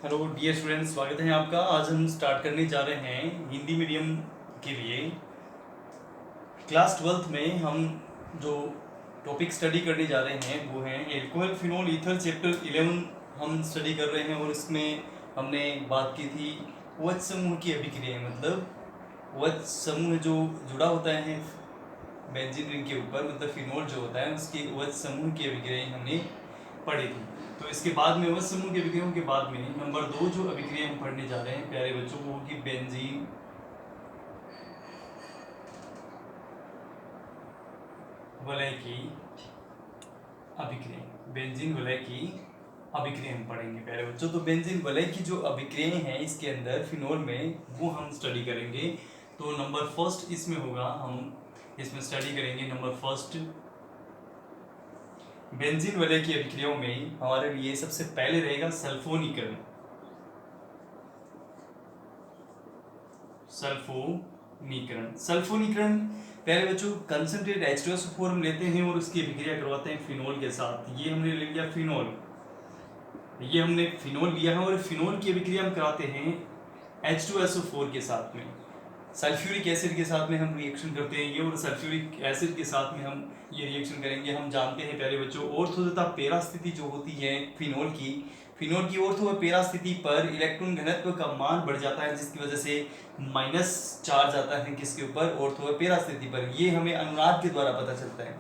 Hello dear students, स्वागत है आपका। आज हम स्टार्ट करने जा रहे हैं हिंदी मीडियम के लिए। क्लास 12th में हम जो टॉपिक स्टडी करने जा रहे हैं वो है एल्कोहल फिनोल ईथर चैप्टर 11 हम स्टडी कर रहे हैं। और इसमें हमने बात की थी OH समूह की अभिक्रियाएं, मतलब OH समूह जो जुड़ा होता है बेंजीन रिंग के ऊपर, मतलब फिनोल जो होता है उसकी OH समूह की अभिक्रियाएं हमने पढ़ी थी। तो इसके बाद में OH समूह की अभिक्रियाओं के बाद में नंबर 2 जो अभिक्रिया हम पढ़ने जा रहे हैं प्यारे बच्चों, वो होगी बेंजीन वलय की अभिक्रिया। बेंजीन वलय की अभिक्रिया हम पढ़ेंगे प्यारे बच्चों। तो बेंजीन वलय की जो अभिक्रियाएं हैं इसके अंदर फिनोल में, वो हम स्टडी करेंगे। तो नंबर फर्स्ट इसमें होगा, हम इसमें स्टडी करेंगे नंबर फर्स्ट बेंजीन वलय की अभिक्रियाओं में हमारे लिए सबसे पहले रहेगा सल्फोनीकरण। सल्फोनीकरण प्यारे बच्चों, कंसंट्रेट H2SO4 हम लेते हैं और उसकी अभिक्रिया करवाते हैं फिनोल के साथ। ये हमने ले लिया फिनोल, ये हमने फिनोल लिया है और फिनोल की अभिक्रिया हम कराते हैं H2SO4 के साथ में। सल्फ्यूरिक एसिड के साथ में हम रिएक्शन करते हैं ये, और सल्फ्यूरिक एसिड के साथ में हम ये रिएक्शन करेंगे। हम जानते हैं प्यारे बच्चों, ऑर्थो तथा पैरा स्थिति जो होती है फिनोल की ऑर्थो व पैरा स्थिति पर इलेक्ट्रॉन घनत्व का मान बढ़ जाता है, जिसकी वजह से माइनस चार्ज आता है किसके ऊपर, ऑर्थो व पैरा स्थिति पर। ये हमें अनुनाद के द्वारा पता चलता है।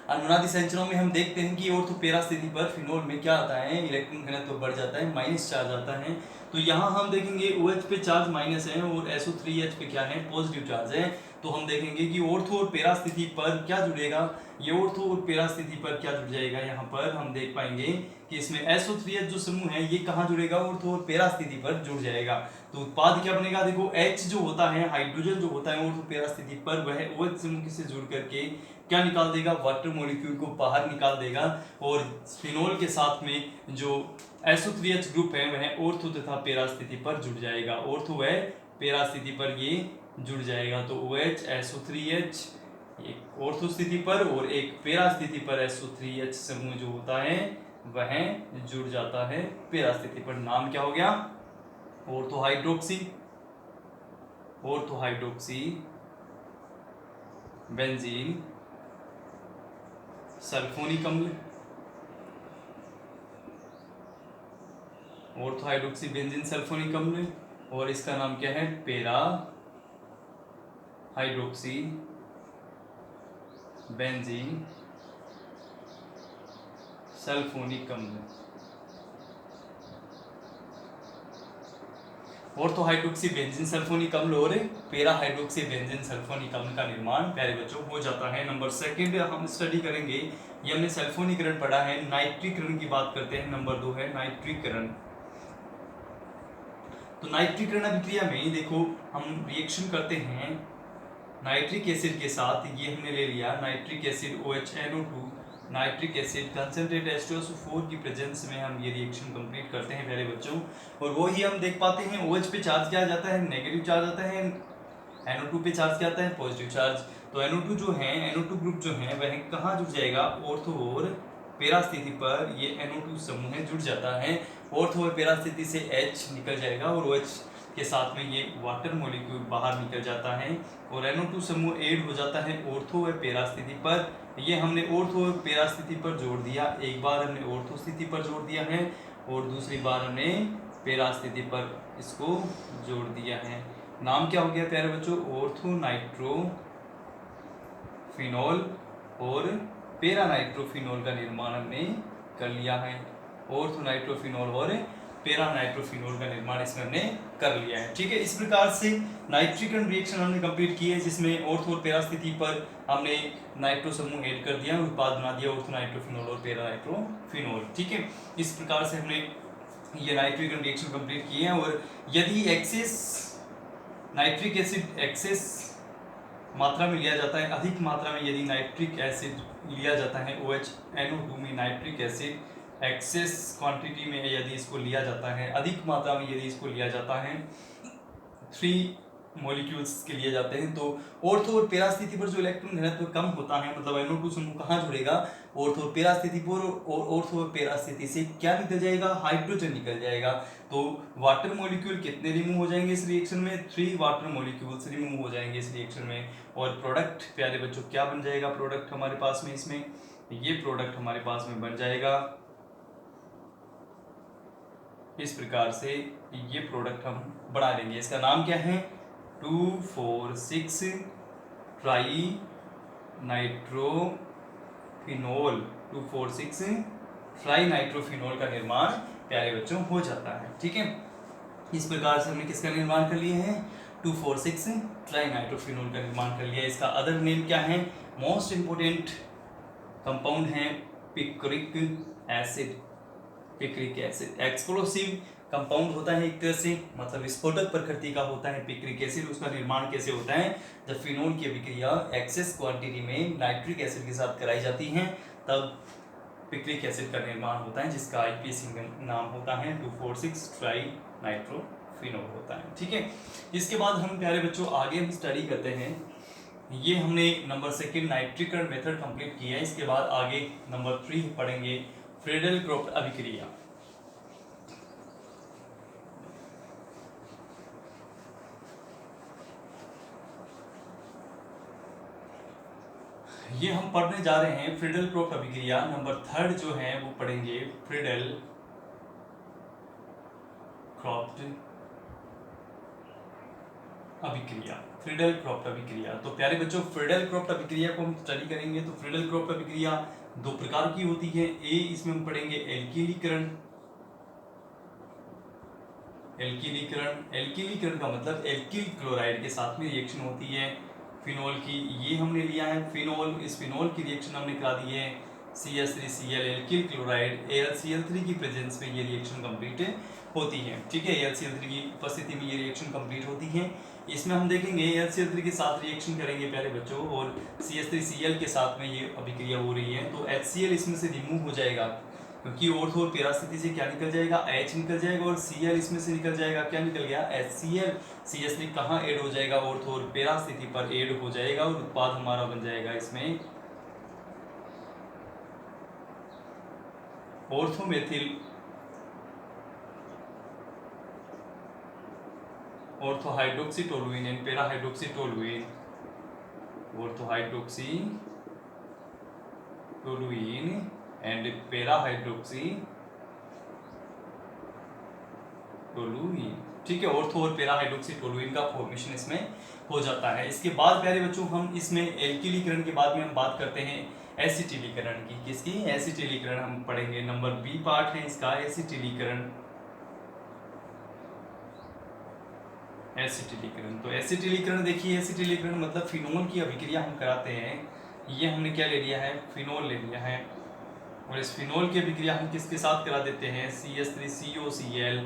अनुनादी संरचनाओं में हम देखते हैं कि ऑर्थो पैरा स्थिति पर फिनोल में क्या आता है, इलेक्ट्रॉन घनत्व बढ़ जाता है, माइनस चार्ज आता है। तो यहाँ हम देखेंगे OH पे चार्ज माइनस है और SO3H पे क्या है, पॉजिटिव चार्ज है। तो हम देखेंगे कि ऑर्थो और पैरा स्थिति पर क्या जुड़ेगा, ये ऑर्थो और पैरा स्थिति पर क्या जुड़ जाएगा। यहाँ पर हम देख पाएंगे कि इसमें SO3H जो समूह है ये कहाँ जुड़ेगा, ऑर्थो और पैरा स्थिति पर जुड़ जाएगा। तो उत्पाद क्या बनेगा, देखो H जो होता है, हाइड्रोजन जो होता है ऑर्थो पैरा स्थिति पर, वह OH समूह से जुड़ करके क्या निकाल देगा, वाटर मॉलिक्यूल को बाहर निकाल देगा। और फिनोल के साथ में जो SO3H ग्रुप है वह ऑर्थो तथा पैरा स्थिति पर जुड़ जाएगा, ऑर्थो व पैरा स्थिति पर ये जुड़ जाएगा। तो OH SO3H एक ऑर्थो स्थिति पर और एक पैरा स्थिति पर SO3H समूह जो होता है वह जुड़ जाता है पैरा स्थिति पर। नाम क्या हो गया, ऑर्थो हाइड्रोक्सी बेंजीन सल्फोनिक अम्ल। ऑर्थो हाइड्रोक्सी बेंजीन सल्फोनिक अम्ल, और इसका नाम क्या है, पैरा हाइड्रोक्सी बेंजीन सल्फोनिक अम्ल। ऑर्थो हाइड्रोक्सी बेंजीन सल्फोनिक अम्ल और पैरा हाइड्रोक्सी बेंजीन सल्फोनिक अम्ल का निर्माण प्यारे बच्चों हो जाता है। नंबर सेकंड हम स्टडी करेंगे, ये हमने सल्फोनीकरण पढ़ा है। नाइट्रीकरण की बात करते हैं, नंबर 2 है नाइट्रीकरण। तो नाइट्रीकरण अभिक्रिया में देखो हम रिएक्शन करते हैं नाइट्रिक एसिड के साथ। ये हमने ले लिया nitric acid OHNO2, nitric acid concentrate H2SO4 की प्रेजेंस में हम ये रिएक्शन कंप्लीट करते हैं प्यारे बच्चों। और वो ही हम देख पाते हैं OH पे चार्ज क्या जाता है, नेगेटिव चार्ज आता है, NO2 पे चार्ज क्या आता है, पॉजिटिव चार्ज। तो NO2 जो है, NO2 ग्रुप जो है वह कहाँ जुड़ जाएगा, ऑर्थो और पैरा स्थिति पर ये NO2 समूह जुड़ जाता है। ऑर्थो और पैरा स्थिति से H निकल जाएगा और OH के साथ में ये वाटर मॉलिक्यूल बाहर निकल जाता है और NO2 समूह ऐड हो जाता है ऑर्थो व पैरा स्थिति पर। ये हमने ऑर्थो व पैरा स्थिति पर जोड़ दिया, एक बार हमने ऑर्थो स्थिति पर जोड़ दिया है और दूसरी बार हमने पैरा स्थिति पर इसको जोड़ दिया है। नाम क्या हो गया प्यारे बच्चों, ऑर्थो नाइट्रोफिनॉल और पैरा नाइट्रोफिनॉल का निर्माण हमने कर लिया है। ऑर्थो नाइट्रोफिनॉल और पैरा नाइट्रोफिनॉल का निर्माण इसमें हमने कर लिया है। ठीक है, इस प्रकार से नाइट्रीकरण रिएक्शन हमने कंप्लीट की है, जिसमें ऑर्थो और पैरा स्थिति पर हमने नाइट्रो समूह ऐड कर दिया, उत्पाद बना दिया ऑर्थो नाइट्रोफिनॉल और पैरा नाइट्रोफिनॉल। ठीक है, इस प्रकार से हमने ये नाइट्रीकरण रिएक्शन कंप्लीट किए हैं। और यदि एक्सेस नाइट्रिक एसिड एक्सेस मात्रा में लिया जाता है, अधिक मात्रा में यदि नाइट्रिक एसिड लिया जाता है, OHNO2 में नाइट्रिक एसिड एक्सेस क्वांटिटी में यदि इसको लिया जाता है, अधिक मात्रा में यदि इसको लिया जाता है 3 मॉलिक्यूल्स के लिए जाते हैं। तो ऑर्थो और पैरा स्थिति पर जो इलेक्ट्रॉन घनत्व कम होता है, मतलब NO2 समूह कहाँ जुड़ेगा, ऑर्थो और पैरा स्थिति पर, और ऑर्थो और पैरा स्थिति से क्या निकल जाएगा, हाइड्रोजन निकल जाएगा। तो वाटर मॉलिक्यूल कितने रिमूव हो जाएंगे इस रिएक्शन में, 3 वाटर मॉलिक्यूल्स रिमूव हो जाएंगे इस रिएक्शन में। और प्रोडक्ट प्यारे बच्चों क्या बन जाएगा, प्रोडक्ट हमारे पास में इसमें, ये प्रोडक्ट हमारे पास में बन जाएगा इस प्रकार से। ये प्रोडक्ट हम बना लेंगे, इसका नाम क्या है, 2,4,6 ट्राई नाइट्रोफिनोल, 2,4,6 ट्राई नाइट्रोफिनोल का निर्माण प्यारे बच्चों हो जाता है। ठीक है, इस प्रकार से हमने किसका निर्माण कर लिया है, 2,4,6 ट्राई नाइट्रोफिनोल का निर्माण कर लिया। इसका अदर नेम क्या है, मोस्ट इंपोर्टेंट कंपाउंड है picric acid. Picric acid explosive compound होता है एक तरह से, मतलब विस्फोटक प्रकृति का होता है पिक्रिक एसिड। उसका निर्माण कैसे होता है, जब फिनोल की अभिक्रिया एक्सेस क्वांटिटी में नाइट्रिक एसिड के साथ कराई जाती है तब पिक्रिक एसिड का निर्माण होता है, जिसका आईपीएसी नाम होता है 2,4,6 ट्राई नाइट्रोफिनोल होता है। ठीक है, इसके बाद हम प्यारे बच्चों आगे हम स्टडी करते हैं। ये हमने नंबर 2 नाइट्रीकरण मेथड कंप्लीट किया है। इसके बाद आगे नंबर 3 पढ़ेंगे फ्रीडल-क्रोफ्ट अभिक्रिया। ये हम पढ़ने जा रहे हैं फ्रीडल-क्रोफ्ट अभिक्रिया। नंबर 3 जो है वो पढ़ेंगे फ्रीडल-क्रोफ्ट अभिक्रिया। फ्रीडल-क्रोफ्ट अभिक्रिया, तो प्यारे बच्चों फ्रीडल-क्रोफ्ट अभिक्रिया को हम स्टडी करेंगे। तो फ्रीडल-क्रोफ्ट अभिक्रिया 2 प्रकार की होती है। इसमें हम पढ़ेंगे एल्किलीकरण। एल्किलीकरण का मतलब एल्किल क्लोराइड के साथ में रिएक्शन होती है फिनोल की। ये हमने लिया है फिनोल, इस फिनोल की रिएक्शन हमने करा दी है CH3Cl एल्किल क्लोराइड, AlCl3 की प्रेजेंस में ये रिएक्शन कंप्लीट होती है। ठीक है, AlCl3 की उपस्थिति में ये रिएक्शन कंप्लीट होती है। इसमें हम देखेंगे AlCl3 के साथ रिएक्शन करेंगे प्यारे बच्चों, और CH3Cl के साथ में ये अभिक्रिया हो रही है, तो HCl इसमें से रिमूव हो जाएगा, क्योंकि ऑर्थो और पैरा स्थिति से क्या निकल जाएगा, H निकल जाएगा, और Cl इसमें से निकल जाएगा, क्या निकल गया, HCl। CH3 कहाँ ऐड हो जाएगा, ऑर्थो और पैरा स्थिति पर ऐड हो जाएगा, और उत्पाद हमारा बन जाएगा इसमें ऑर्थोमेथिल ऑर्थोहाइड्रोक्सीटोलुइन एंड पैराहाइड्रोक्सीटोलुइन, ऑर्थोहाइड्रोक्सीटोलुइन एंड पैराहाइड्रोक्सीटोलुइन। ठीक है, ऑर्थो और पैराहाइड्रोक्सीटोलुइन का फॉर्मेशन इसमें हो जाता है। इसके बाद प्यारे बच्चों हम इसमें एल्किलीकरण के बाद में हम बात करते हैं एसिटिलीकरण की। किसकी, एसिटिलीकरण हम पढ़ेंगे। नंबर बी पार्ट है इसका एसिटिलीकरण। एसिटिलीकरण, तो एसिटिलीकरण देखिए, एसिटिलीकरण मतलब फिनोल की अभिक्रिया हम कराते हैं। ये हमने क्या ले लिया है, फिनोल ले लिया है, और इस फिनोल की अभिक्रिया हम किसके साथ करा देते हैं, CH3COCl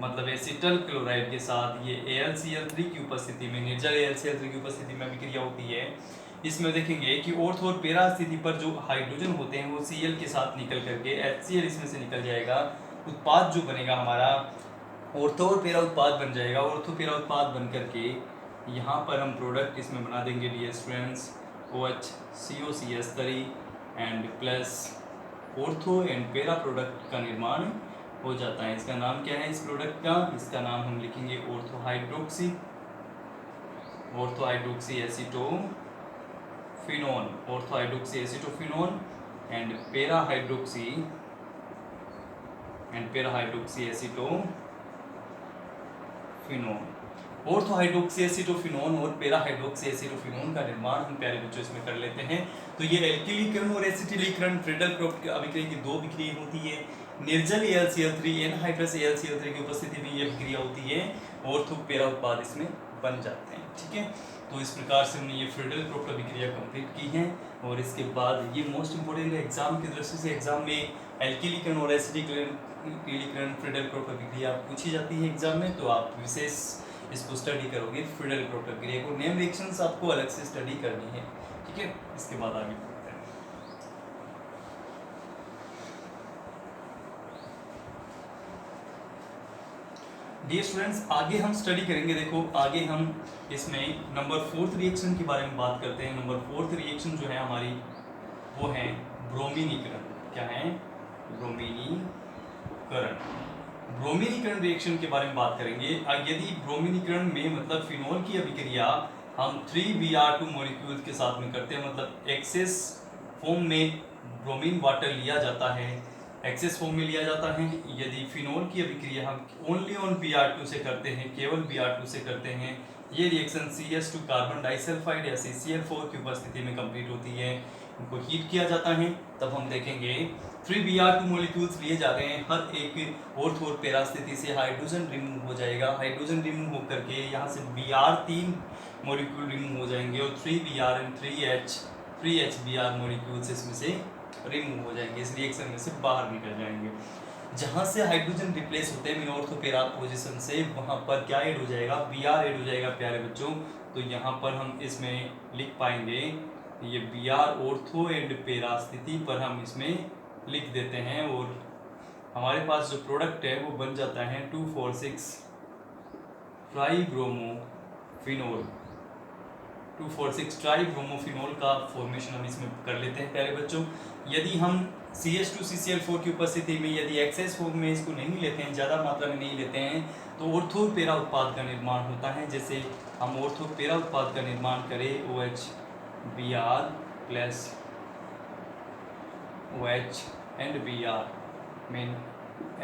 मतलब एसिटल क्लोराइड के साथ। ये AlCl3 की उपस्थिति में, निर्जल AlCl3 की उपस्थिति में अभिक्रिया होती है। इसमें देखेंगे कि ऑर्थो और पैरा स्थिति पर जो हाइड्रोजन होते हैं वो Cl के साथ निकल करके HCl इसमें से निकल जाएगा। उत्पाद जो बनेगा हमारा ऑर्थो और पैरा उत्पाद बन जाएगा। ऑर्थो पैरा उत्पाद बन करके यहाँ पर हम प्रोडक्ट इसमें बना देंगे dear students, OHCOCH3 and plus ortho and para product का निर्माण हो जाता है। इसका नाम क्या है इस प्रोडक्ट का, इसका नाम हम लिखेंगे orthohydroxy acetophenone, orthohydroxy acetophenone and parahydroxy acetophenone. Orthohydroxy acetophenone और पैराहाइड्रोक्सी एसिटोफिनोन का निर्माण हम प्यारे बच्चों इसमें कर लेते हैं। तो ये एल्किलीकरण और एसिटिलीकरण फ्रीडल-क्रोफ्ट अभिक्रिया की 2 अभिक्रिया होती है। निर्जल AlCl3 एनहाइड्रस AlCl3 की उपस्थिति में ये अभिक्रिया होती है, ऑर्थो पैरा उत्पाद इसमें बन जाते हैं। ठीक है, तो इस प्रकार से हमने ये फ्रीडल-क्रोफ्ट अभिक्रिया कंप्लीट की है। और इसके बाद ये मोस्ट इंपोर्टेंट है एग्जाम की दृष्टि से, एग्जाम में एल्किलीकरण और एसिटिलीकरण फ्रीडल-क्रोफ्ट अभिक्रिया पूछी जाती है एग्जाम में, तो आप विशेष इसको स्टडी करोगे। फ्रीडल-क्रोफ्ट अभिक्रिया को नेम रिएक्शंस आपको अलग से स्टडी करनी है। ठीक है, इसके बाद आगे बढ़ते हैं। डियर स्टूडेंट्स, आगे हम स्टडी करेंगे। देखो आगे हम इसमें नंबर 4th रिएक्शन के बारे में बात करते हैं। नंबर 4th रिएक्शन जो है हमारी वो है ब्रोमीनीकरण। क्या है? ब्रोमीनीकरण। ब्रोमीनीकरण रिएक्शन के बारे में बात करेंगे। यदि ब्रोमीनीकरण में मतलब फिनोल की अभिक्रिया हम 3Br2 मॉलिक्यूल के साथ में करते हैं, मतलब एक्सेस फॉर्म में ब्रोमीन वाटर लिया जाता है, एक्सेस फॉर्म में लिया जाता है। यदि फिनोल की अभिक्रिया हम ओनली ऑन Br2 से करते हैं, केवल Br2 से करते हैं, ये रिएक्शन CS2 कार्बन डाइसल्फाइड या CCl4 की उपस्थिति में कंप्लीट होती है। इनको हीट किया जाता है, तब हम देखेंगे 3Br2 मॉलिक्यूल्स लिए जा रहे हैं। हर एक ऑर्थो और पैरा स्थिति से हाइड्रोजन रिमूव हो जाएगा। हाइड्रोजन रिमूव होकर के यहाँ से Br3 मॉलिक्यूल रिमूव हो जाएंगे और 3Br एंड 3HBr मॉलिक्यूल्स इसमें से रिमूव हो जाएंगे, इस रिएक्शन में से बाहर निकल जाएंगे। जहाँ से हाइड्रोजन रिप्लेस होते हैं ऑर्थो पैरा पोजीशन से, वहाँ पर क्या ऐड हो जाएगा? Br ऐड हो जाएगा प्यारे बच्चों। तो यहाँ पर हम इसमें लिख पाएंगे ये Br ऑर्थो एंड पैरा स्थिति पर हम इसमें लिख देते हैं और हमारे पास जो प्रोडक्ट है वो बन जाता है 2,4,6 ट्राईब्रोमोफिनोल। 2,4,6 ट्राईब्रोमोफिनोल का फॉर्मेशन हम इसमें कर लेते हैं प्यारे बच्चों। यदि हम CH2CCl4 की उपस्थिति में यदि एक्सेस फॉर्म में इसको नहीं लेते हैं, ज़्यादा मात्रा में नहीं लेते हैं, तो ऑर्थो पैरा उत्पाद का निर्माण होता है। जैसे हम ऑर्थो पैरा उत्पाद का निर्माण करें OH Br + OH and Br में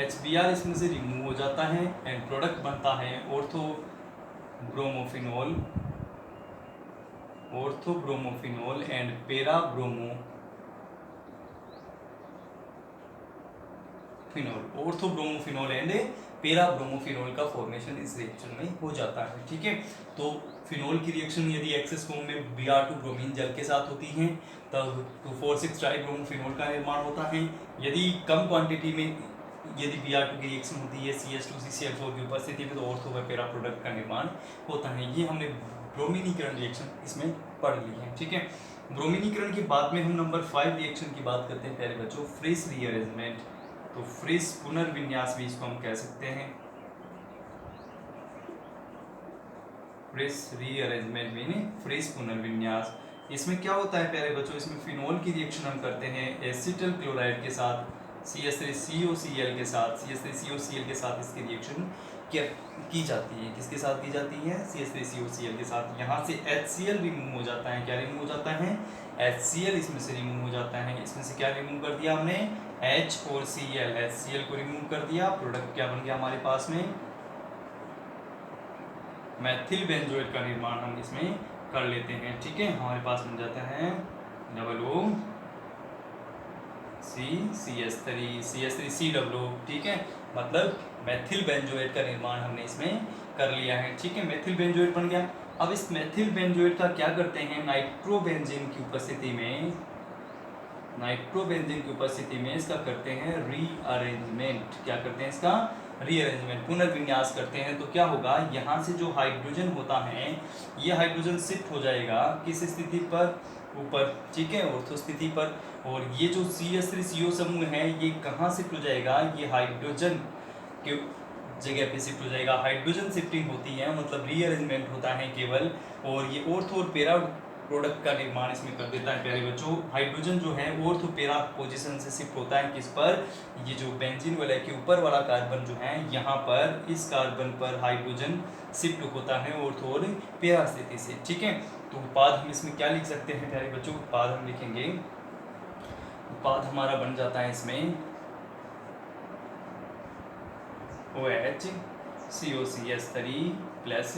HBr इसमें से रिमूव हो जाता है एंड प्रोडक्ट बनता है ऑर्थोब्रोमोफिनोल एंड पैराब्रोमोफिनोल का फॉर्मेशन इस रिएक्शन में हो जाता है। ठीक है, तो फिनोल की रिएक्शन यदि एक्सेस फॉर्म में Br2 ब्रोमीन जल के साथ होती है तब 2,4,6 ट्राईब्रोमोफिनोल का निर्माण होता है। यदि कम क्वांटिटी में यदि Br2 की रिएक्शन होती है CH2CCl4 की उपस्थिति में, तो ऑर्थो व पैरा प्रोडक्ट का निर्माण होता है। ये हमने ब्रोमीनीकरण रिएक्शन इसमें पढ़ ली है। ठीक है, ब्रोमीनीकरण के बाद में हम नंबर 5 रिएक्शन की बात करते हैं प्यारे बच्चों, फ्रिस रीअरेंजमेंट। तो फ्रिस पुनर्विन्यास भी इसको हम कह सकते हैं। फ्रिस रीअरेंजमेंट मीनिंग फ्रिस पुनर्विन्यास। इसमें क्या होता है प्यारे बच्चों? इसमें फिनोल की रिएक्शन हम करते हैं एसिटल क्लोराइड के साथ, CH3COCl के साथ इसकी रिएक्शन की जाती है। किसके साथ की जाती है? CH3COCl के साथ। यहाँ से HCl रिमूव हो जाता है। क्या रिमूव हो जाता है? HCl इसमें से रिमूव हो जाता है। इसमें से क्या रिमूव कर दिया हमने? H और Cl। HCl को रिमूव कर दिया, प्रोडक्ट क्या बन गया हमारे पास में? मैथिल बेंजोएट का निर्माण हम इसमें कर लेते हैं। ठीक है, हमारे पास बन जाता है CH3CH3COO। ठीक है, मतलब मैथिल बेंजोएट का निर्माण हमने इसमें कर लिया है। ठीक है, मैथिल बेंजोएट बन गया। अब इस मैथिल बेंजोएट का क्या करते हैं? नाइट्रोबेंजीन की उपस्थिति में इसका करते हैं रीअरेंजमेंट। क्या करते हैं? इसका रीअरेंजमेंट, पुनर्विन्यास करते हैं। तो क्या होगा? यहाँ से जो हाइड्रोजन होता है ये हाइड्रोजन शिफ्ट हो जाएगा किस स्थिति पर? ऊपर। ठीक है, ऑर्थो स्थिति पर। और ये जो CH3CO समूह है ये कहाँ शिफ्ट हो जाएगा? ये हाइड्रोजन के जगह पे शिफ्ट हो जाएगा। हाइड्रोजन शिफ्टिंग होती है, मतलब रीअरेंजमेंट होता है केवल, और ये ऑर्थो और पैरा प्रोडक्ट का निर्माण इसमें कर देता है प्यारे बच्चों। हाइड्रोजन जो है ऑर्थो पैरा पोजीशन से शिफ्ट होता है किस पर? ये जो बेंजीन वाला के ऊपर वाला कार्बन जो है यहाँ पर, इस कार्बन पर हाइड्रोजन शिफ्ट होता है ऑर्थो और पैरा स्थिति से। ठीक है, तो उत्पाद हम इसमें क्या लिख सकते हैं प्यारे बच्चों? उत्पाद हम लिखेंगे, उत्पाद हमारा बन जाता है इसमें OH COCH3 plus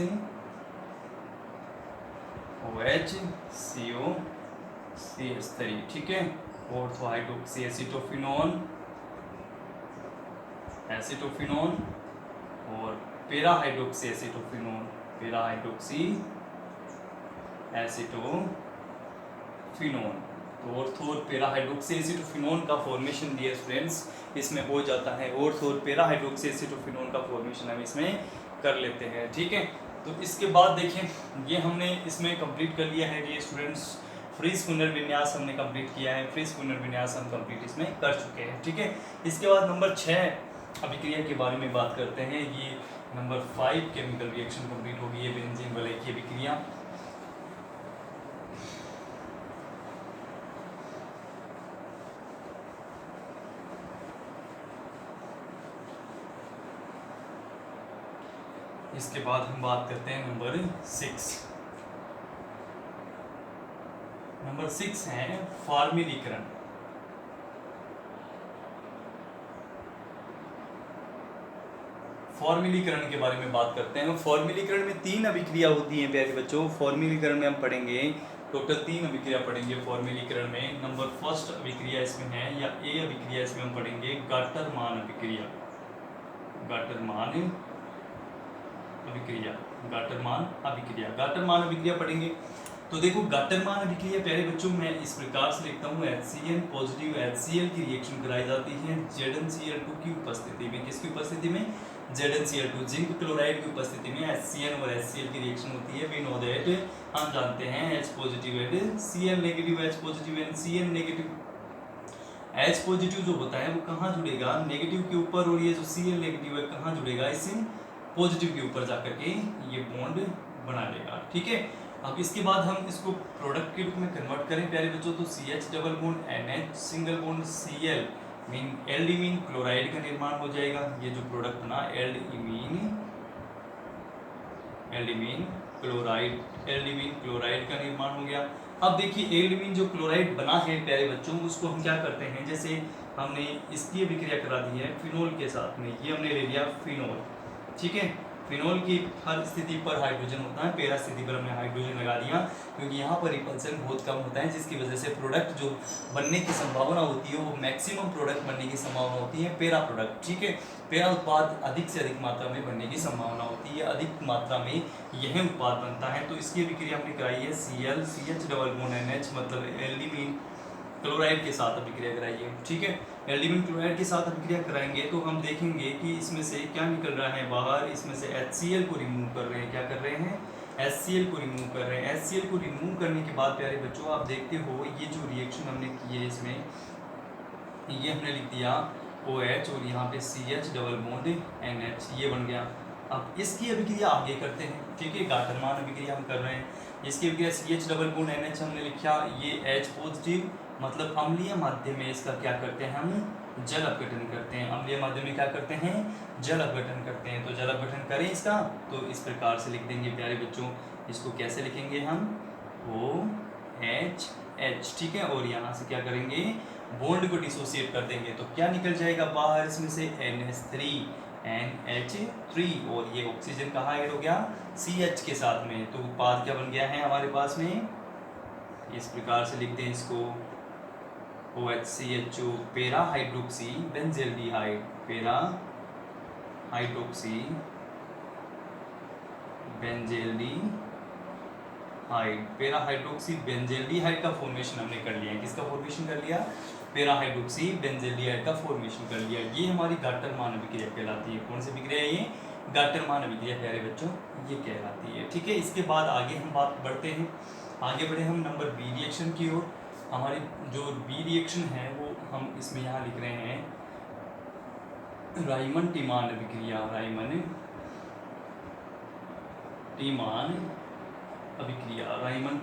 OH COCH3। ठीक है, ऑर्थो हाइड्रोक्सी एसिटोफिनोन और पैरा हाइड्रोक्सी एसिटोफिनोन तो ऑर्थो और पैरा हाइड्रोक्सी एसिटोफिनोन का फॉर्मेशन डियर फ्रेंड्स इसमें हो जाता है। ऑर्थो और पैरा हाइड्रोक्सी एसिटोफिनोन का फॉर्मेशन हम इसमें कर लेते हैं। ठीक है, तो इसके बाद देखें ये हमने इसमें कंप्लीट कर लिया है डियर स्टूडेंट्स। फ्रिस पुनर्विन्यास हमने कंप्लीट किया है। फ्रिस पुनर्विन्यास हम कंप्लीट इसमें कर चुके हैं। ठीक है, इसके बाद नंबर 6 अभिक्रिया के बारे में बात करते हैं। ये नंबर 5 केमिकल रिएक्शन कंप्लीट होगी, ये बेंजीन वलय की अभिक्रिया। इसके बाद हम बात करते हैं नंबर 6। नंबर 6 है फॉर्मिलीकरण। फॉर्मिलीकरण के बारे में बात करते हैं। फॉर्मिलीकरण में 3 अभिक्रिया होती हैं प्यारे बच्चों। फॉर्मिलीकरण में हम पढ़ेंगे टोटल 3 अभिक्रिया पढ़ेंगे फॉर्मिलीकरण में। नंबर फर्स्ट अभिक्रिया इसमें है या ए अभिक्रिया इसमें हम पढ़ेंगे गाटरमान अभिक्रिया। गाटरमान अभिक्रिया, गाटरमान अभिक्रिया, गाटरमान अभिक्रिया पढ़ेंगे। तो देखो गाटरमान अभिक्रिया प्यारे बच्चों मैं इस प्रकार से लिखता हूँ, HCl पॉजिटिव HCl की रिएक्शन कराई जाती है ZnCl2 की उपस्थिति में। किसकी उपस्थिति में? ZnCl2, जिंक क्लोराइड की उपस्थिति में HCl और HCl की रिएक्शन होती है। वी नो दैट, हम जानते हैं H positive and Cl negative, H positive and Cl negative. H positive जो होता है वो कहाँ जुड़ेगा? नेगेटिव के ऊपर, और ये जो Cl नेगेटिव है कहाँ जुड़ेगा? इस पॉजिटिव के ऊपर जाकर के ये बॉन्ड बना लेगा। ठीक है, अब इसके बाद हम इसको प्रोडक्ट के रूप में कन्वर्ट करें प्यारे बच्चों, तो CH double bond NH single bond Cl mean aldimine chloride का निर्माण हो जाएगा। ये जो प्रोडक्ट बना एल्डिमीन क्लोराइड का निर्माण हो गया। अब देखिए एल्डिमीन जो क्लोराइड बना है प्यारे बच्चों, उसको हम क्या करते हैं, जैसे हमने इसकी अभिक्रिया करा दी है फिनोल के साथ में, ये हमने ले लिया फिनोल। ठीक है, फिनोल की हर स्थिति पर हाइड्रोजन होता है, पैरा स्थिति पर हमने हाइड्रोजन लगा दिया क्योंकि यहाँ पर रिपल्सन बहुत कम होता है, जिसकी वजह से प्रोडक्ट जो बनने की संभावना होती है वो मैक्सिमम प्रोडक्ट बनने की संभावना होती है पैरा प्रोडक्ट। ठीक है, पैरा उत्पाद अधिक से अधिक मात्रा में बनने की संभावना होती है, अधिक मात्रा में यह उत्पाद बनता है। तो इसकी अभिक्रिया हमने कराई है Cl CH double bond NH मतलब एल्डिमीन क्लोराइड के साथ अभिक्रिया कराइए। ठीक है, एल्डिमीन क्लोराइड के साथ अभिक्रिया कराएंगे तो हम देखेंगे कि इसमें से क्या निकल रहा है बाहर, इसमें से HCl को रिमूव कर रहे हैं। क्या कर रहे हैं? HCl को रिमूव कर रहे हैं। HCl को रिमूव करने के बाद प्यारे बच्चों आप देखते हो ये जो रिएक्शन हमने की है इसमें, ये हमने लिख दिया OH और यहाँ पे CH डबल बॉन्ड NH, ये बन गया। अब इसकी अभिक्रिया आगे करते हैं। ठीक है, गाटरमान अभिक्रिया हम कर रहे हैं। इसकी अभिक्रिया CH डबल बॉन्ड NH हमने लिखा, ये H पॉजिटिव मतलब अम्लीय माध्यम में इसका क्या करते हैं, हम जल अपघटन करते हैं। अम्लीय माध्यम में क्या करते हैं? जल अपघटन करते हैं। तो जल अपघटन करें इसका, तो इस प्रकार से लिख देंगे प्यारे बच्चों। इसको कैसे लिखेंगे हम? OHH। ठीक है, और यहाँ से क्या करेंगे? बॉन्ड को डिसोसिएट कर देंगे। तो क्या निकल जाएगा बाहर? इसमें से NH3 और ये ऑक्सीजन कहाँ ऐड हो गया? CH के साथ में। तो उत्पाद क्या बन गया है हमारे पास में? इस प्रकार से लिखते हैं इसको OHCHO para hydroxy benzaldehyde, para hydroxy benzaldehyde, para hydroxy benzaldehyde का फॉर्मेशन हमने कर लिया है। किसका फॉर्मेशन कर लिया? पैरा हाइड्रोक्सी बेंजेल्डिहाइड का फॉर्मेशन कर लिया। ये हमारी गाटरमान अभिक्रिया कहलाती है। कौन सी अभिक्रिया है ये? गाटरमान अभिक्रिया प्यारे बच्चों ये कहलाती है। ठीक है, इसके बाद आगे हम बात बढ़ते हैं। आगे बढ़े हम नंबर बी रिएक्शन की ओर। हमारी जो बी रिएक्शन है वो हम इसमें यहाँ लिख रहे हैं राइमन टीमान अभिक्रिया। राइमन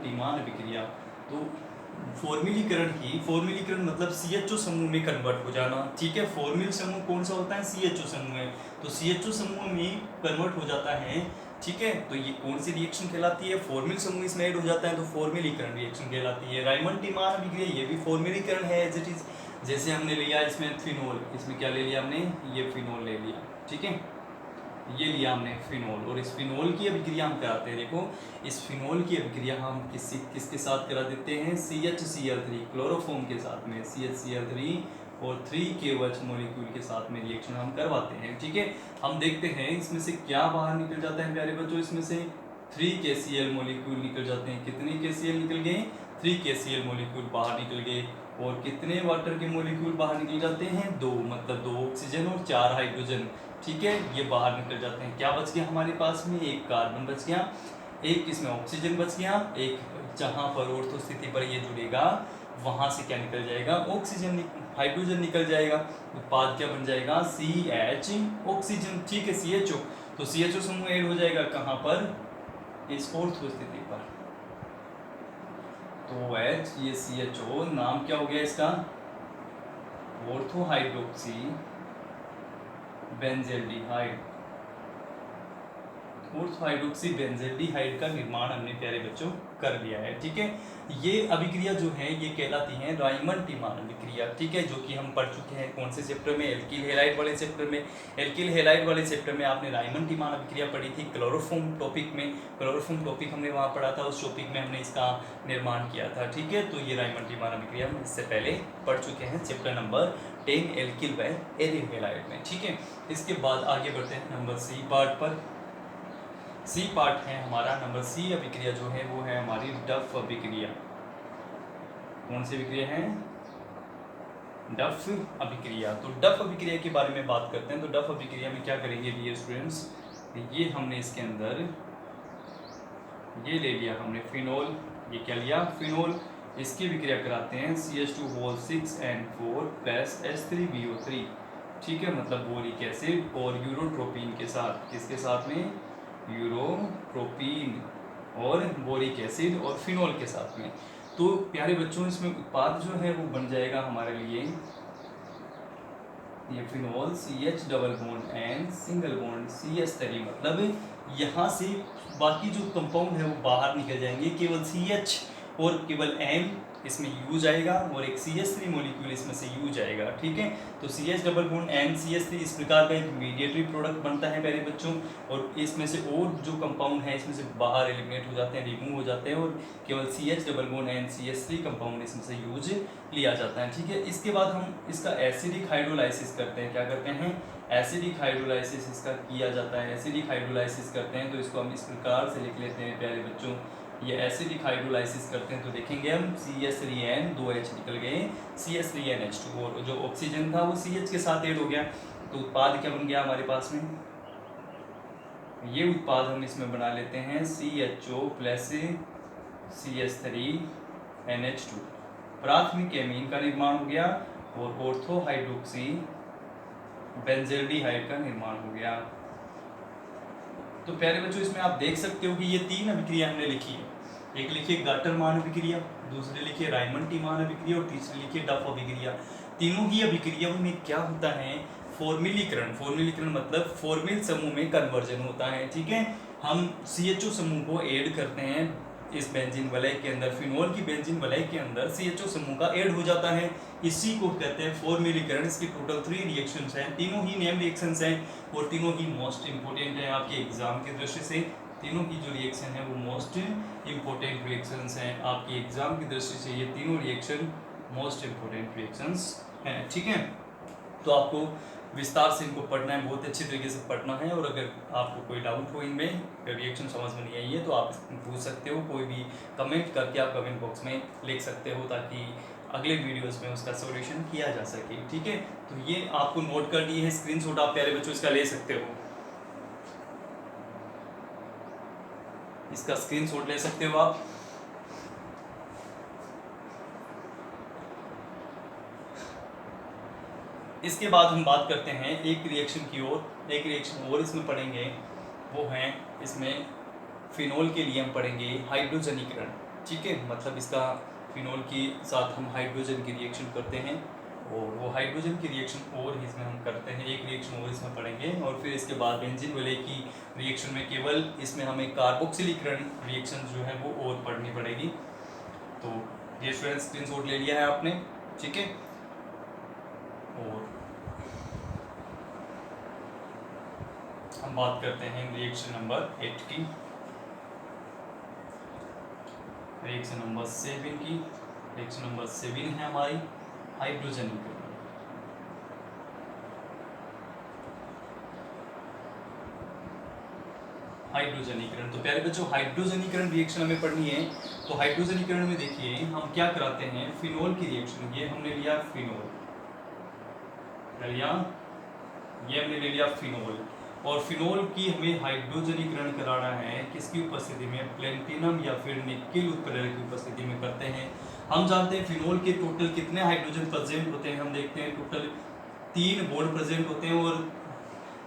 टीमान अभिक्रिया। तो फॉर्मिलीकरण मतलब CHO समूह में कन्वर्ट हो जाना। ठीक है, फॉर्मिल समूह कौन सा होता है? CHO समूह है। तो CHO समूह में कन्वर्ट हो जाता है। ठीक है, तो ये कौन सी रिएक्शन कहलाती है? फॉर्मिल समूह इसमें ऐड हो जाता है तो फॉर्मिलीकरण रिएक्शन कहलाती है। राइमन टीमान अभिक्रिया ये भी फॉर्मिलीकरण है एज इट इज। जैसे हमने लिया इसमें फिनोल, इसमें क्या ले लिया हमने? ये फिनोल ले लिया। ठीक है, ये लिया हमने फिनोल, और इस फिनोल की अभिक्रिया हम कराते हैं। देखो इस फिनोल की अभिक्रिया हम किसके साथ करा देते हैं? CHCl3 क्लोरोफॉर्म के साथ में, CHCl3 और 3KOH मॉलिक्यूल के साथ में रिएक्शन हम करवाते हैं। ठीक है, हम देखते हैं इसमें से क्या बाहर निकल जाता है प्यारे बच्चों। इसमें से 3KCl मॉलिक्यूल निकल जाते हैं। कितने KCl निकल गए? 3KCl मॉलिक्यूल बाहर निकल गए। और कितने वाटर के मॉलिक्यूल बाहर निकल जाते हैं? 2, मतलब 2 ऑक्सीजन और 4 हाइड्रोजन। ठीक है, ये बाहर निकल जाते हैं। क्या बच गया हमारे पास में? एक कार्बन बच गया, एक इसमें ऑक्सीजन बच गया, एक जहाँ पर ऑर्थो स्थिति पर ये जुड़ेगा वहाँ से क्या निकल जाएगा? ऑक्सीजन, हाइड्रोजन निकल जाएगा। उत्पाद क्या बन जाएगा? CH oxygen. ठीक है, CHO। तो तो CHO समूह ऐड हो जाएगा कहाँ पर, इस ऑर्थो स्थिति पर। तो OH ये CHO नाम क्या हो गया इसका, ortho hydroxy benzaldehyde. Ortho hydroxy benzaldehyde का निर्माण हमने प्यारे बच्चों कर लिया है। ठीक है, ये अभिक्रिया जो है ये कहलाती है राइमन-टीमान अभिक्रिया। ठीक है, जो कि हम पढ़ चुके हैं कौन से चैप्टर में, एल्किल हैलाइड वाले चैप्टर में। एल्किल हैलाइड वाले चैप्टर में आपने राइमन-टीमान अभिक्रिया पढ़ी थी। क्लोरोफॉर्म टॉपिक में, क्लोरोफॉर्म टॉपिक हमने वहाँ पढ़ा था, उस टॉपिक में हमने इसका निर्माण किया था। ठीक है, तो ये राइमन-टीमान अभिक्रिया हम इससे पहले पढ़ चुके हैं चैप्टर नंबर 10 एल्किल व एरिल हैलाइड में। ठीक है, इसके बाद आगे बढ़ते हैं नंबर सी पार्ट पर। सी पार्ट है हमारा, नंबर सी अभिक्रिया जो है वो है हमारी डफ अभिक्रिया। कौन सी अभिक्रिया है, डफ अभिक्रिया। तो डफ अभिक्रिया के बारे में बात करते हैं। तो डफ अभिक्रिया में क्या करेंगे डियर स्टूडेंट्स, ये हमने इसके अंदर ये ले लिया हमने फिनोल, ये क्या लिया, फिनोल। इसकी अभिक्रिया कराते हैं CH2O6N4 प्लस H3BO3। ठीक है, मतलब बोरिक एसिड और यूरोट्रोपिन के साथ, किसके साथ में, यूरोट्रोपिन और बोरिक एसिड और फिनोल के साथ में। तो प्यारे बच्चों इसमें उत्पाद जो है वो बन जाएगा हमारे लिए ये phenol CH double bond N single bond CH3, मतलब यहाँ से बाकी जो कंपाउंड है वो बाहर निकल जाएंगे, केवल CH और केवल N इसमें U जाएगा और एक CH3 मॉलिक्यूल इसमें से U जाएगा। ठीक है, तो CH double bond N CH3 इस प्रकार का एक मीडिएटरी प्रोडक्ट बनता है प्यारे बच्चों, और इसमें से और जो कंपाउंड है इसमें से बाहर एलिमिनेट हो जाते हैं, रिमूव हो जाते हैं, और केवल CH double bond N CH3 compound इसमें से यूज लिया जाता है। ठीक है, इसके बाद हम इसका एसिडिक हाइड्रोलाइसिस करते हैं। क्या करते हैं, एसिडिक हाइड्रोलाइसिस इसका किया जाता है। एसिडिक हाइड्रोलाइसिस करते हैं तो इसको हम इस प्रकार से लिख लेते हैं प्यारे बच्चों, ये एसिडिक हाइड्रोलाइसिस करते हैं तो देखेंगे हम CH3N 2H निकल गए, CH3NH2, और जो ऑक्सीजन था वो CH के साथ ऐड हो गया। तो उत्पाद क्या बन गया हमारे पास में, ये उत्पाद हम इसमें बना लेते हैं CHO प्लस CH3NH2। प्राथमिक एमीन का निर्माण हो गया और ऑर्थो हाइड्रोक्सी बेंजेल्डिहाइड का निर्माण हो गया। तो प्यारे बच्चों इसमें आप देख सकते हो कि ये तीन अभिक्रिया हमने लिखी है। एक लिखिए गाटरमान अभिक्रिया, दूसरी लिखिए राइमन-टीमान अभिक्रिया और तीसरी लिखिए डफ अभिक्रिया। तीनों ही अभिक्रियाओं में क्या होता है, फॉर्मिलीकरण। फॉर्मिलीकरण मतलब फॉर्मिल समूह में कन्वर्जन होता है। ठीक है, हम CHO समूह को ऐड करते हैं इस बेंजीन वलय के अंदर, फिनोल की बेंजीन वलय के अंदर CHO समूह का ऐड हो जाता है, इसी को कहते हैं फॉर्मिलीकरण। इसके टोटल 3 रिएक्शंस हैं, तीनों ही नेम रिएक्शंस हैं और तीनों ही मोस्ट इंपोर्टेंट हैं आपके एग्जाम की दृष्टि से। तीनों की जो रिएक्शन है वो मोस्ट इंपोर्टेंट रिएक्शंस हैं आपकी एग्जाम की दृष्टि से। ये तीनों रिएक्शन मोस्ट इंपोर्टेंट रिएक्शंस हैं। ठीक है, तो आपको विस्तार से इनको पढ़ना है, बहुत अच्छी तरीके से पढ़ना है। और अगर आपको कोई डाउट हो इनमें, रिएक्शन समझ में नहीं आई है तो आप पूछ सकते हो, कोई भी कमेंट करके आप कमेंट बॉक्स में लिख सकते हो ताकि अगले वीडियोस में उसका सॉल्यूशन किया जा सके। ठीक है, तो ये आपको नोट कर दिए हैं, स्क्रीनशॉट आप प्यारे बच्चों इसका ले सकते हो, इसका स्क्रीनशॉट ले सकते हो आप। इसके बाद हम बात करते हैं एक रिएक्शन की ओर। एक रिएक्शन और इसमें पढ़ेंगे, वो है इसमें फिनोल के लिए हम पढ़ेंगे हाइड्रोजनीकरण। ठीक है, मतलब इसका फिनोल के साथ हम हाइड्रोजन की रिएक्शन करते हैं और वो हाइड्रोजन की रिएक्शन और इसमें हम करते हैं, एक रिएक्शन और इसमें पढ़ेंगे। और फिर इसके बाद बेंजीन वलय की रिएक्शन में केवल इसमें हमें कार्बोक्सिलीकरण रिएक्शन जो है वो और पढ़नी पड़ेगी। तो ये स्टूडेंट्स स्क्रीनशॉट ले लिया है आपने। ठीक है, और हम बात करते हैं रिएक्शन नंबर 8 की, रिएक्शन नंबर 7 की। रिएक्शन नंबर 7 है हमारी हाइड्रोजनीकरण। हाइड्रोजनीकरण, तो प्यारे बच्चों हाइड्रोजनीकरण रिएक्शन हमें पढ़नी है। तो हाइड्रोजनीकरण में देखिए हम क्या कराते हैं, फिनोल की रिएक्शन, ये हमने लिया फिनोल, ये हमने ले लिया फिनोल, और फिनोल की हमें हाइड्रोजनीकरण कराना है किसकी उपस्थिति में, प्लेटिनम या फिर निकेल उत्प्रेरक की उपस्थिति में करते हैं। हम जानते हैं फिनोल के टोटल कितने हाइड्रोजन प्रेजेंट होते हैं, हम देखते हैं टोटल 3 बॉन्ड प्रेजेंट होते हैं और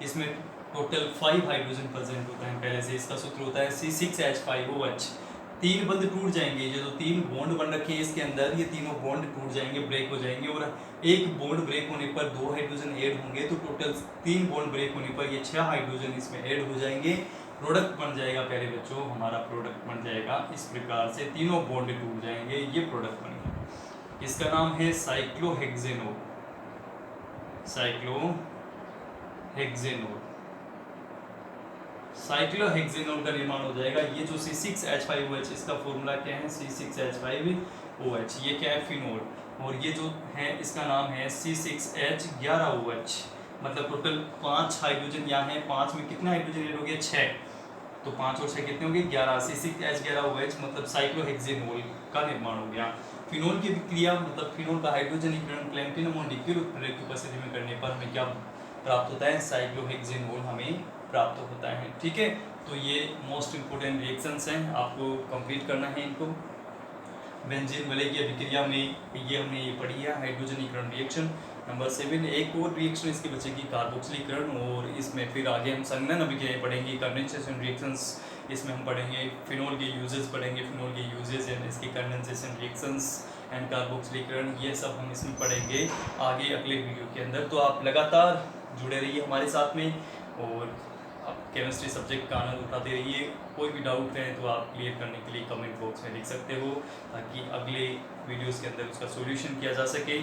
इसमें टोटल 5 हाइड्रोजन प्रेजेंट होता है पहले से। इसका सूत्र होता है C6H5OH। 3 बंद टूट जाएंगे, जो 3 बॉन्ड बन रखे हैं इसके अंदर, ये तीनों बॉन्ड टूट जाएंगे, ब्रेक हो जाएंगे, और एक बॉन्ड ब्रेक होने पर 2 हाइड्रोजन ऐड होंगे, तो टोटल 3 बॉन्ड ब्रेक होने पर ये 6 हाइड्रोजन इसमें ऐड हो जाएंगे। प्रोडक्ट बन जाएगा प्यारे बच्चों, हमारा प्रोडक्ट बन जाएगा इस प्रकार से, तीनों बॉन्ड टूट जाएंगे, ये प्रोडक्ट बन गया। इसका नाम है साइक्लोहेक्सेनोल। साइक्लोहेक्सेनोल का निर्माण हो जाएगा। ये जो C6H5OH, इसका फॉर्मूला क्या है, C6H5OH, ये क्या है, फिनोल, और ये जो है इसका नाम है C6H11OH। मतलब टोटल 5 हाइड्रोजन यहाँ है, 5 में कितने हाइड्रोजन ऐड हो गए, 6, तो 5 और 6 कितने होंगे, 11। C6H11OH मतलब साइक्लोहेक्सेनोल का निर्माण हो गया। फिनोल की क्रिया मतलब फिनोल का हाइड्रोजनीकरण प्लैंटिनम मॉलिक्यूल उत्प्रेरक की उपस्थिति में करने पर हमें क्या प्राप्त होता है, साइक्लोहेक्सेनोल हमें प्राप्त होता है। ठीक है, तो ये मोस्ट इंपोर्टेंट रिएक्शंस हैं, आपको कंप्लीट करना है इनको। बेंजीन वलय की अभिक्रिया में ये हमने ये पढ़ी है, हाइड्रोजनीकरण रिएक्शन। नंबर 7 एक और रिएक्शन इसके बचेगी, कार्बोक्सिलीकरण, और इसमें फिर आगे हम संघनन अभिक्रियाएं पढ़ेंगे, कंडेंसेशन रिएक्शंस, इसमें हम पढ़ेंगे फिनोल के यूजेस, पढ़ेंगे फिनोल के यूजेस एंड इसकी कंडेंसेशन रिएक्शंस एंड कार्बोक्सिलीकरण, ये सब हम इसमें पढ़ेंगे आगे अगले वीडियो के अंदर। तो आप लगातार जुड़े रहिए हमारे साथ में, और आप केमिस्ट्री सब्जेक्ट का आनंद उठाते रहिए। कोई भी डाउट है तो आप क्लियर करने के लिए कमेंट बॉक्स में लिख सकते हो, ताकि अगले वीडियोस के अंदर उसका सॉल्यूशन किया जा सके।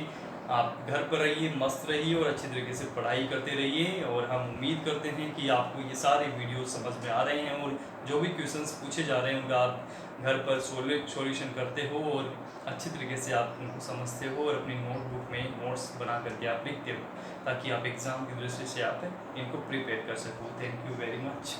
आप घर पर रहिए, मस्त रहिए और अच्छी तरीके से पढ़ाई करते रहिए, और हम उम्मीद करते हैं कि आपको ये सारे वीडियो समझ में आ रहे हैं, और जो भी क्वेश्चंस पूछे जा रहे हैं उनका आप घर पर सॉल्यूशन करते हो, और अच्छी तरीके से आप उनको समझते हो, और अपनी नोटबुक में नोट्स बना करके आप लिखते हो, ताकि आप एग्ज़ाम की दृष्टि से आप इनको प्रिपेयर कर सको। Thank you very much.